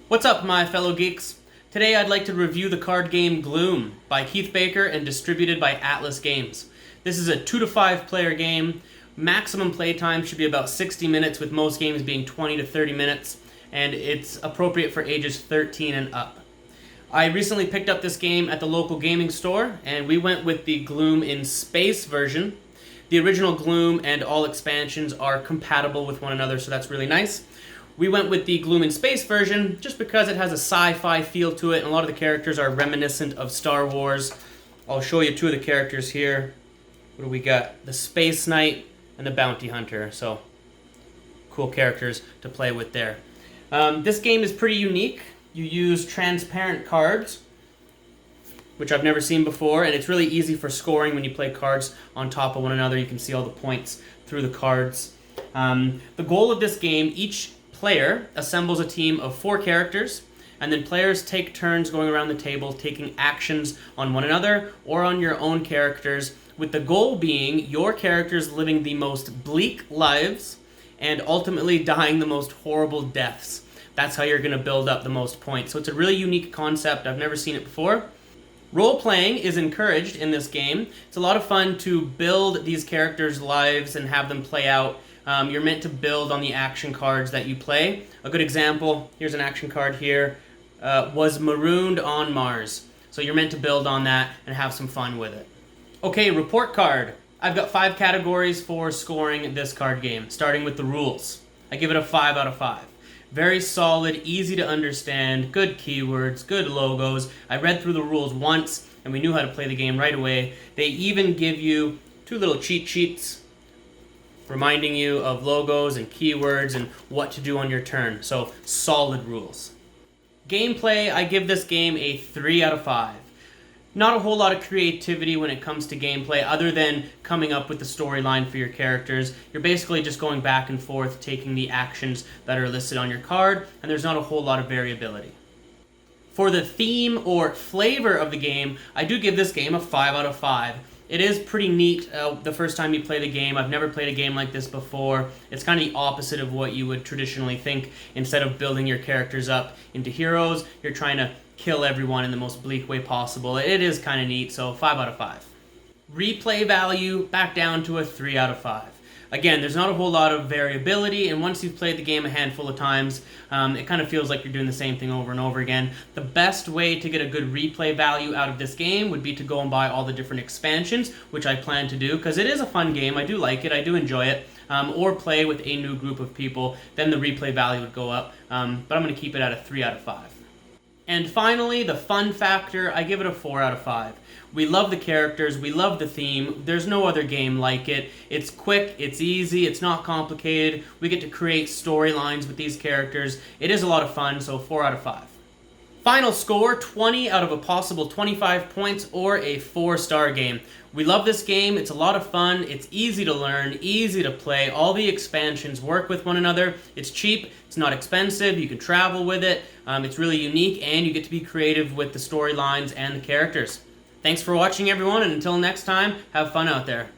What's up, my fellow geeks? Today I'd like to review the card game Gloom by Keith Baker and distributed by Atlas Games. This is a 2 to 5 player game. Maximum playtime should be about 60 minutes, with most games being 20 to 30 minutes, and it's appropriate for ages 13 and up. I recently picked up this game at the local gaming store, and we went with the Gloom in Space version. The original Gloom and all expansions are compatible with one another, so that's really nice. We went with the Gloom in Space version just because it has a sci-fi feel to it, and a lot of the characters are reminiscent of Star Wars. I'll show you two of the characters here. What do we got? The Space Knight and the Bounty Hunter. So, cool characters to play with there. This game is pretty unique. You use transparent cards, which I've never seen before, and it's really easy for scoring when you play cards on top of one another. You can see all the points through the cards. The goal of this game, each player assembles a team of 4 characters, and then players take turns going around the table taking actions on one another or on your own characters, with the goal being your characters living the most bleak lives and ultimately dying the most horrible deaths. That's how you're going to build up the most points. So it's a really unique concept. I've never seen it before. Role-playing is encouraged in this game. It's a lot of fun to build these characters' lives and have them play out. You're meant to build on the action cards that you play. A good example, here's an action card here, was marooned on Mars. So you're meant to build on that and have some fun with it. Okay, report card. I've got 5 categories for scoring this card game, starting with the rules. I give it a 5 out of 5. Very solid, easy to understand, good keywords, good logos. I read through the rules once and we knew how to play the game right away. They even give you 2 little cheat sheets reminding you of logos and keywords and what to do on your turn. So, solid rules. Gameplay, I give this game a 3 out of 5. Not a whole lot of creativity when it comes to gameplay other than coming up with the storyline for your characters. You're basically just going back and forth taking the actions that are listed on your card, and there's not a whole lot of variability. For the theme or flavor of the game, I do give this game a 5 out of 5. It is pretty neat the first time you play the game. I've never played a game like this before. It's kind of the opposite of what you would traditionally think. Instead of building your characters up into heroes, you're trying to kill everyone in the most bleak way possible. It is kind of neat, so 5 out of 5. Replay value, back down to a 3 out of 5. Again, there's not a whole lot of variability, and once you've played the game a handful of times, it kind of feels like you're doing the same thing over and over again. The best way to get a good replay value out of this game would be to go and buy all the different expansions, which I plan to do, because it is a fun game. I do like it, I do enjoy it, or play with a new group of people. Then the replay value would go up, but I'm going to keep it at a 3 out of 5. And finally, the fun factor, I give it a 4 out of 5. We love the characters, we love the theme, there's no other game like it. It's quick, it's easy, it's not complicated, we get to create storylines with these characters. It is a lot of fun, so 4 out of 5. Final score, 20 out of a possible 25 points, or a 4-star game. We love this game, it's a lot of fun, it's easy to learn, easy to play, all the expansions work with one another, it's cheap, it's not expensive, you can travel with it, it's really unique, and you get to be creative with the storylines and the characters. Thanks for watching, everyone, and until next time, have fun out there.